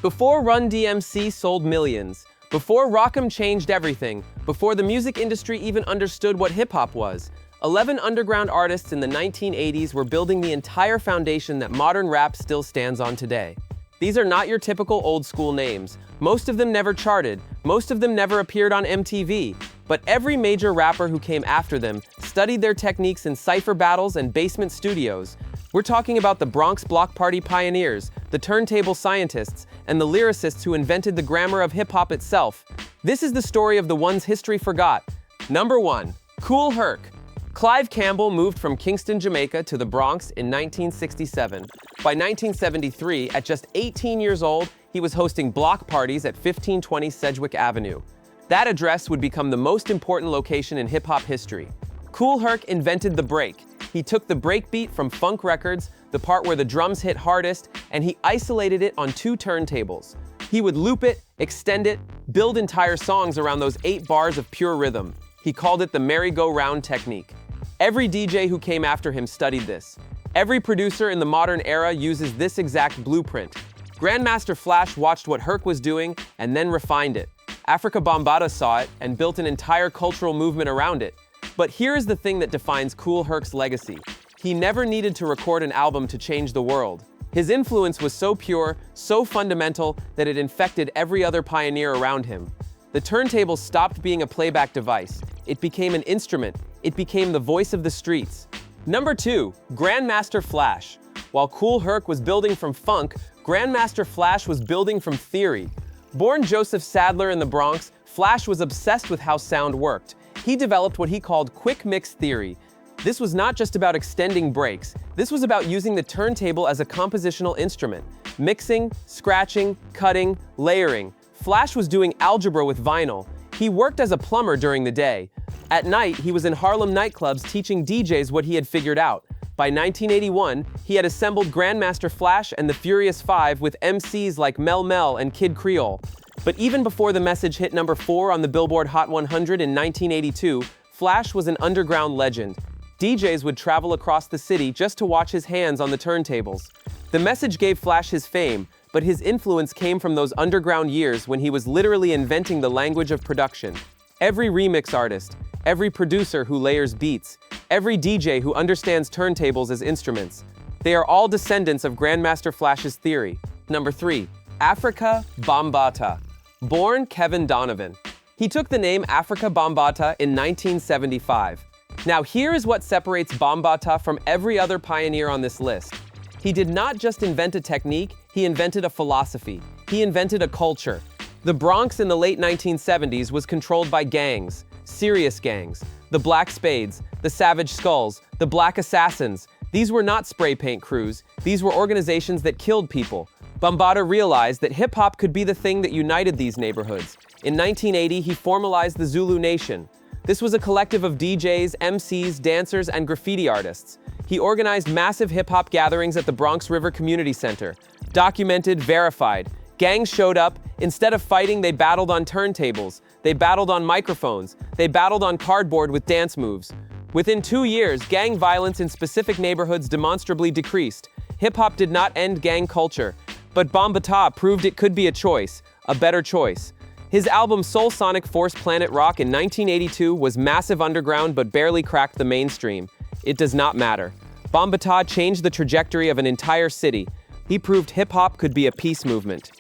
Before Run DMC sold millions, before Rock'em changed everything, before the music industry even understood what hip-hop was, 11 underground artists in the 1980s were building the entire foundation that modern rap still stands on today. These are not your typical old-school names. Most of them never charted, most of them never appeared on MTV, but every major rapper who came after them studied their techniques in cypher battles and basement studios. We're talking about the Bronx Block Party pioneers, the turntable scientists, and the lyricists who invented the grammar of hip-hop itself. This is the story of the ones history forgot. Number 1. Kool Herc. Clive Campbell moved from Kingston, Jamaica to the Bronx in 1967. By 1973, at just 18 years old, he was hosting block parties at 1520 Sedgwick Avenue. That address would become the most important location in hip-hop history. Kool Herc invented the break. He took the breakbeat from funk records, the part where the drums hit hardest, and he isolated it on 2 turntables. He would loop it, extend it, build entire songs around those 8 bars of pure rhythm. He called it the merry-go-round technique. Every DJ who came after him studied this. Every producer in the modern era uses this exact blueprint. Grandmaster Flash watched what Herc was doing and then refined it. Afrika Bambaataa saw it and built an entire cultural movement around it. But here is the thing that defines Kool Herc's legacy. He never needed to record an album to change the world. His influence was so pure, so fundamental, that it infected every other pioneer around him. The turntable stopped being a playback device. It became an instrument. It became the voice of the streets. Number 2. Grandmaster Flash. While Kool Herc was building from funk, Grandmaster Flash was building from theory. Born Joseph Sadler in the Bronx, Flash was obsessed with how sound worked. He developed what he called quick mix theory. This was not just about extending breaks. This was about using the turntable as a compositional instrument. Mixing, scratching, cutting, layering. Flash was doing algebra with vinyl. He worked as a plumber during the day. At night, he was in Harlem nightclubs teaching DJs what he had figured out. By 1981, he had assembled Grandmaster Flash and the Furious Five with MCs like Mel Mel and Kid Creole. But even before the message hit number 4 on the Billboard Hot 100 in 1982, Flash was an underground legend. DJs would travel across the city just to watch his hands on the turntables. The message gave Flash his fame, but his influence came from those underground years when he was literally inventing the language of production. Every remix artist, every producer who layers beats, every DJ who understands turntables as instruments, they are all descendants of Grandmaster Flash's theory. Number 3. Afrika Bambaataa. Born Kevin Donovan. He took the name Afrika Bambaataa in 1975. Now here is what separates Bambaataa from every other pioneer on this list. He did not just invent a technique, he invented a philosophy. He invented a culture. The Bronx in the late 1970s was controlled by gangs, serious gangs. The Black Spades, the Savage Skulls, the Black Assassins. These were not spray paint crews, these were organizations that killed people. Bambaataa realized that hip-hop could be the thing that united these neighborhoods. In 1980, he formalized the Zulu Nation. This was a collective of DJs, MCs, dancers, and graffiti artists. He organized massive hip-hop gatherings at the Bronx River Community Center. Documented, verified. Gangs showed up. Instead of fighting, they battled on turntables. They battled on microphones. They battled on cardboard with dance moves. Within 2 years, gang violence in specific neighborhoods demonstrably decreased. Hip-hop did not end gang culture. But Bambaataa proved it could be a choice, a better choice. His album Soul Sonic Force Planet Rock in 1982 was massive underground but barely cracked the mainstream. It does not matter. Bambaataa changed the trajectory of an entire city. He proved hip-hop could be a peace movement.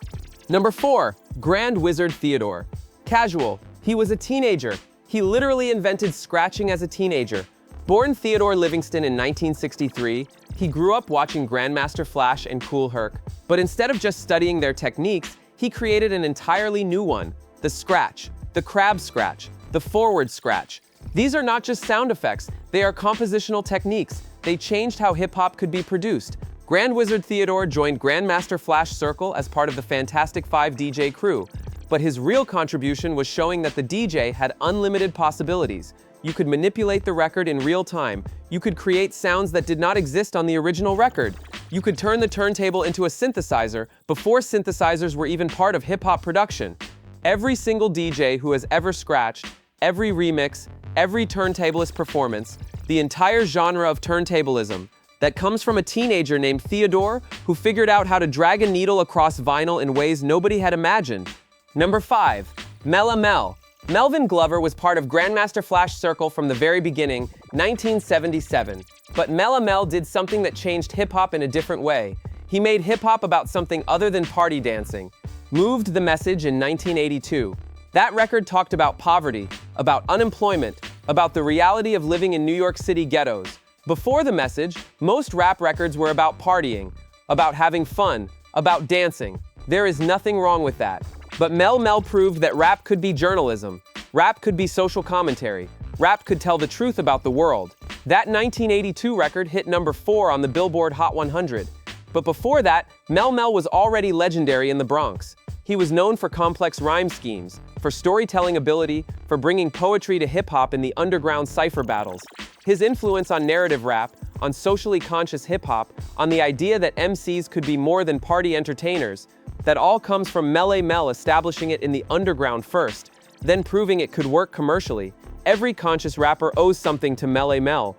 Number 4. Grand Wizard Theodore. Casual. He was a teenager. He literally invented scratching as a teenager. Born Theodore Livingston in 1963, he grew up watching Grandmaster Flash and Kool Herc. But instead of just studying their techniques, he created an entirely new one, the scratch, the crab scratch, the forward scratch. These are not just sound effects, they are compositional techniques. They changed how hip-hop could be produced. Grand Wizard Theodore joined Grandmaster Flash Circle as part of the Fantastic Five DJ crew. But his real contribution was showing that the DJ had unlimited possibilities. You could manipulate the record in real time. You could create sounds that did not exist on the original record. You could turn the turntable into a synthesizer before synthesizers were even part of hip-hop production. Every single DJ who has ever scratched, every remix, every turntablist performance, the entire genre of turntablism, that comes from a teenager named Theodore who figured out how to drag a needle across vinyl in ways nobody had imagined. Number 5. Melle Mel. Melvin Glover was part of Grandmaster Flash Circle from the very beginning, 1977. But Melle Mel did something that changed hip-hop in a different way. He made hip-hop about something other than party dancing. Moved the Message in 1982. That record talked about poverty, about unemployment, about the reality of living in New York City ghettos. Before The Message, most rap records were about partying, about having fun, about dancing. There is nothing wrong with that. But Melle Mel proved that rap could be journalism. Rap could be social commentary. Rap could tell the truth about the world. That 1982 record hit number 4 on the Billboard Hot 100. But before that, Melle Mel was already legendary in the Bronx. He was known for complex rhyme schemes, for storytelling ability, for bringing poetry to hip-hop in the underground cipher battles. His influence on narrative rap, on socially conscious hip-hop, on the idea that MCs could be more than party entertainers, that all comes from Melle Mel establishing it in the underground first, then proving it could work commercially. Every conscious rapper owes something to Melle Mel.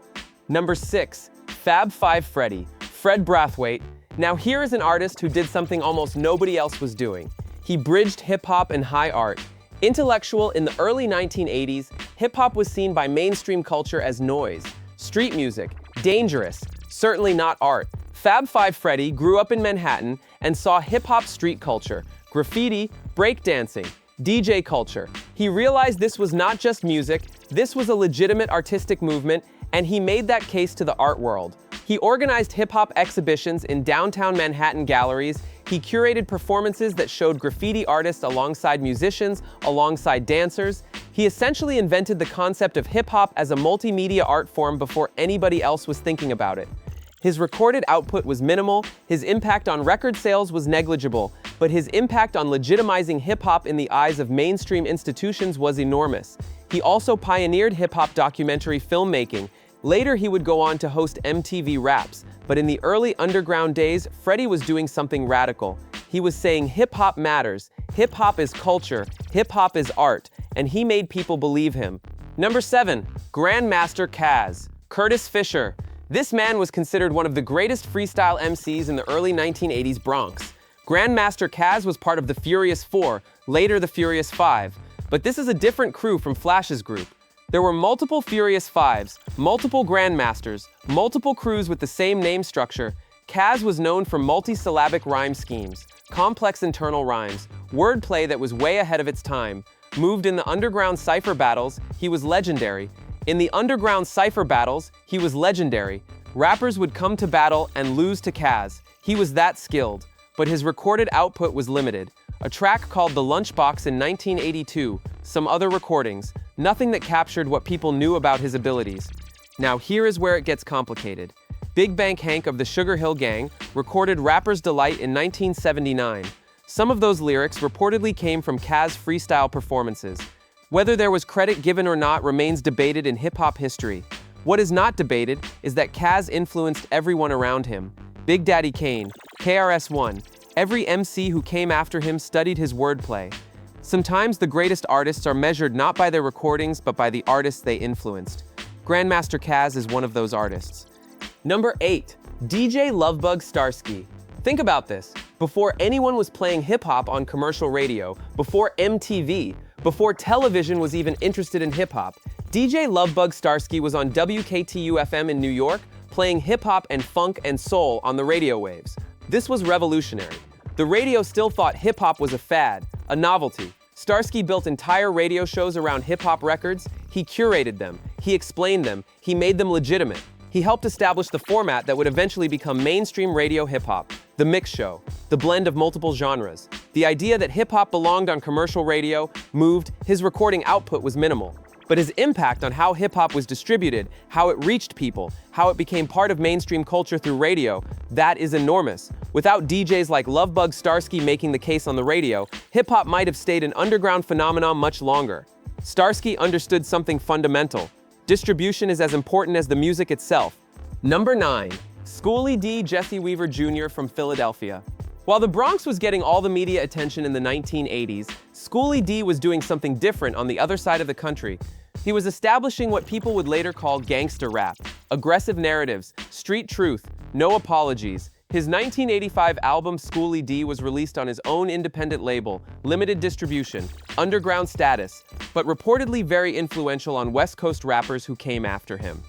Number 6. Fab Five Freddy. Fred Brathwaite. Now here is an artist who did something almost nobody else was doing. He bridged hip-hop and high art. Intellectual, in the early 1980s, hip-hop was seen by mainstream culture as noise, street music, dangerous, certainly not art. Fab Five Freddy grew up in Manhattan and saw hip-hop street culture, graffiti, breakdancing, DJ culture. He realized this was not just music, this was a legitimate artistic movement, and he made that case to the art world. He organized hip-hop exhibitions in downtown Manhattan galleries. He curated performances that showed graffiti artists alongside musicians, alongside dancers. He essentially invented the concept of hip-hop as a multimedia art form before anybody else was thinking about it. His recorded output was minimal, his impact on record sales was negligible, but his impact on legitimizing hip-hop in the eyes of mainstream institutions was enormous. He also pioneered hip-hop documentary filmmaking. Later, he would go on to host MTV Raps, but in the early underground days, Freddy was doing something radical. He was saying hip-hop matters, hip-hop is culture, hip-hop is art, and he made people believe him. Number 7. Grandmaster Caz. Curtis Fisher. This man was considered one of the greatest freestyle MCs in the early 1980s Bronx. Grandmaster Caz was part of the Furious 4, later the Furious 5, but this is a different crew from Flash's group. There were multiple Furious 5s, multiple Grandmasters, multiple crews with the same name structure. Caz was known for multi-syllabic rhyme schemes, complex internal rhymes, wordplay that was way ahead of its time. Moved in the underground cipher battles, he was legendary. In the underground cipher battles, he was legendary. Rappers would come to battle and lose to Caz. He was that skilled, but his recorded output was limited. A track called The Lunchbox in 1982, some other recordings, nothing that captured what people knew about his abilities. Now here is where it gets complicated. Big Bank Hank of the Sugar Hill Gang recorded Rapper's Delight in 1979. Some of those lyrics reportedly came from Caz freestyle performances. Whether there was credit given or not remains debated in hip-hop history. What is not debated is that Caz influenced everyone around him. Big Daddy Kane, KRS-One, every MC who came after him studied his wordplay. Sometimes the greatest artists are measured not by their recordings, but by the artists they influenced. Grandmaster Caz is one of those artists. Number 8. DJ Lovebug Starski. Think about this. Before anyone was playing hip-hop on commercial radio, before MTV, before television was even interested in hip-hop, DJ Lovebug Starski was on WKTU-FM in New York, playing hip-hop and funk and soul on the radio waves. This was revolutionary. The radio still thought hip-hop was a fad, a novelty. Starski built entire radio shows around hip-hop records. He curated them, he explained them, he made them legitimate. He helped establish the format that would eventually become mainstream radio hip-hop, the mix show, the blend of multiple genres. The idea that hip-hop belonged on commercial radio, moved, his recording output was minimal. But his impact on how hip-hop was distributed, how it reached people, how it became part of mainstream culture through radio, that is enormous. Without DJs like Lovebug Starski making the case on the radio, hip-hop might have stayed an underground phenomenon much longer. Starski understood something fundamental. Distribution is as important as the music itself. Number 9. Schoolie D. Jesse Weaver Jr. from Philadelphia. While the Bronx was getting all the media attention in the 1980s, Schoolie D was doing something different on the other side of the country. He was establishing what people would later call gangster rap, aggressive narratives, street truth, no apologies. His 1985 album Schoolie D was released on his own independent label, limited distribution, underground status, but reportedly very influential on West Coast rappers who came after him.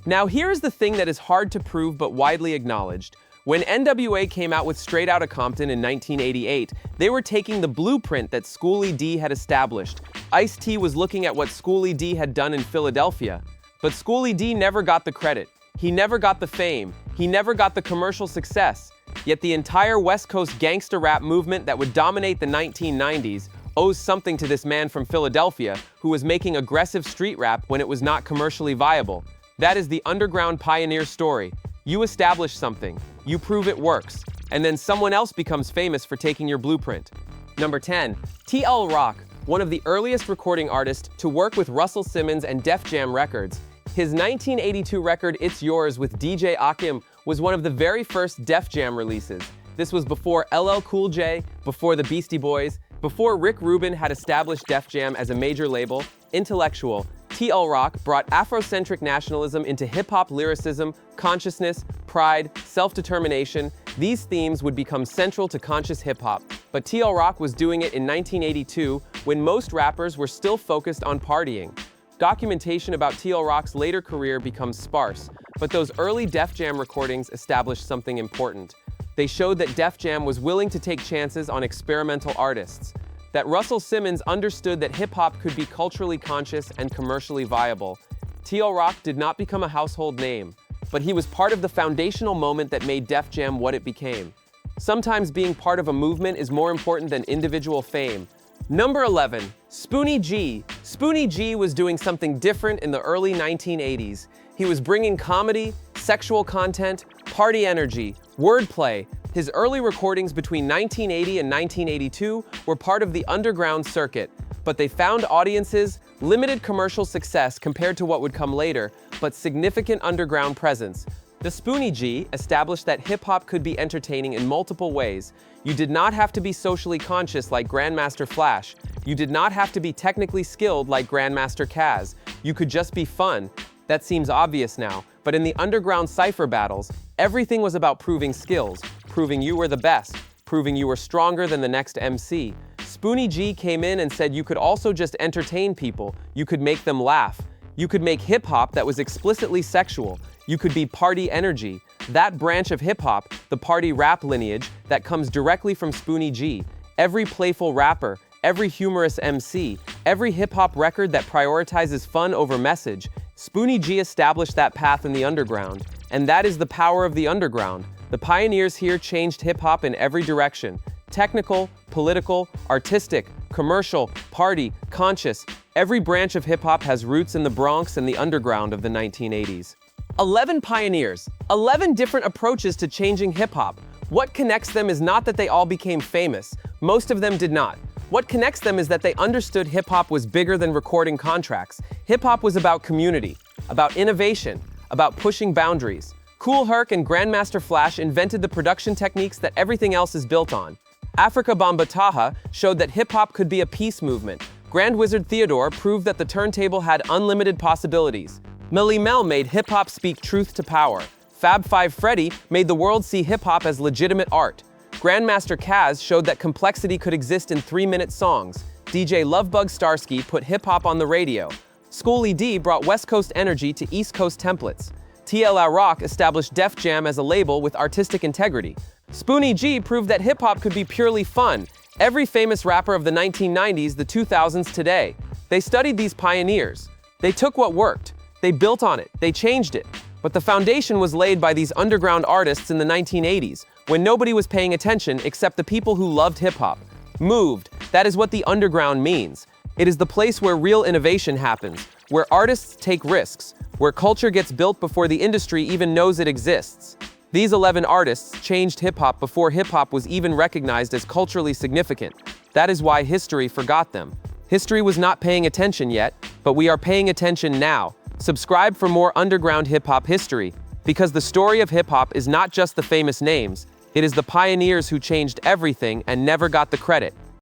Now here's the thing that is hard to prove but widely acknowledged. When NWA came out with Straight Outta Compton in 1988, they were taking the blueprint that Schoolie D had established. Ice-T was looking at what Schoolie D had done in Philadelphia. But Schoolie D never got the credit. He never got the fame. He never got the commercial success. Yet the entire West Coast gangster rap movement that would dominate the 1990s owes something to this man from Philadelphia who was making aggressive street rap when it was not commercially viable. That is the underground pioneer story. You establish something, you prove it works, and then someone else becomes famous for taking your blueprint. Number 10. TL Rock, one of the earliest recording artists to work with Russell Simmons and Def Jam Records. His 1982 record It's Yours with DJ Akim was one of the very first Def Jam releases. This was before LL Cool J, before the Beastie Boys, before Rick Rubin had established Def Jam as a major label. Intellectual, TL Rock brought Afrocentric nationalism into hip-hop lyricism, consciousness, pride, self-determination. These themes would become central to conscious hip-hop. But TL Rock was doing it in 1982 when most rappers were still focused on partying. Documentation about TL Rock's later career becomes sparse, but those early Def Jam recordings established something important. They showed that Def Jam was willing to take chances on experimental artists, that Russell Simmons understood that hip-hop could be culturally conscious and commercially viable. TL Rock did not become a household name, but he was part of the foundational moment that made Def Jam what it became. Sometimes being part of a movement is more important than individual fame. Number 11. Spoonie G. Spoonie G was doing something different in the early 1980s. He was bringing comedy, sexual content, party energy, wordplay. His early recordings between 1980 and 1982 were part of the underground circuit, but they found audiences, limited commercial success compared to what would come later, but significant underground presence. The Spoonie G established that hip-hop could be entertaining in multiple ways. You did not have to be socially conscious like Grandmaster Flash. You did not have to be technically skilled like Grandmaster Caz. You could just be fun. That seems obvious now, but in the underground cypher battles, everything was about proving skills, proving you were the best, proving you were stronger than the next MC. Spoonie G came in and said you could also just entertain people. You could make them laugh. You could make hip-hop that was explicitly sexual. You could be party energy. That branch of hip-hop, the party rap lineage, that comes directly from Spoonie G. Every playful rapper, every humorous MC, every hip-hop record that prioritizes fun over message, Spoonie G established that path in the underground. And that is the power of the underground. The pioneers here changed hip-hop in every direction. Technical, political, artistic, commercial, party, conscious. Every branch of hip-hop has roots in the Bronx and the underground of the 1980s. 11 pioneers, 11 different approaches to changing hip-hop. What connects them is not that they all became famous. Most of them did not. What connects them is that they understood hip-hop was bigger than recording contracts. Hip-hop was about community, about innovation, about pushing boundaries. Kool Herc and Grandmaster Flash invented the production techniques that everything else is built on. Afrika Bambaataa showed that hip-hop could be a peace movement. Grand Wizard Theodore proved that the turntable had unlimited possibilities. Melle Mel made hip-hop speak truth to power. Fab Five Freddy made the world see hip-hop as legitimate art. Grandmaster Caz showed that complexity could exist in 3-minute songs. DJ Lovebug Starski put hip-hop on the radio. Schoolie D brought West Coast energy to East Coast templates. TL Rock established Def Jam as a label with artistic integrity. Spoonie G proved that hip-hop could be purely fun. Every famous rapper of the 1990s, the 2000s today. They studied these pioneers. They took what worked. They built on it. They changed it. But the foundation was laid by these underground artists in the 1980s, when nobody was paying attention except the people who loved hip-hop. Moved. That is what the underground means. It is the place where real innovation happens, where artists take risks, where culture gets built before the industry even knows it exists. These 11 artists changed hip-hop before hip-hop was even recognized as culturally significant. That is why history forgot them. History was not paying attention yet, but we are paying attention now. Subscribe for more underground hip-hop history, because the story of hip-hop is not just the famous names, it is the pioneers who changed everything and never got the credit.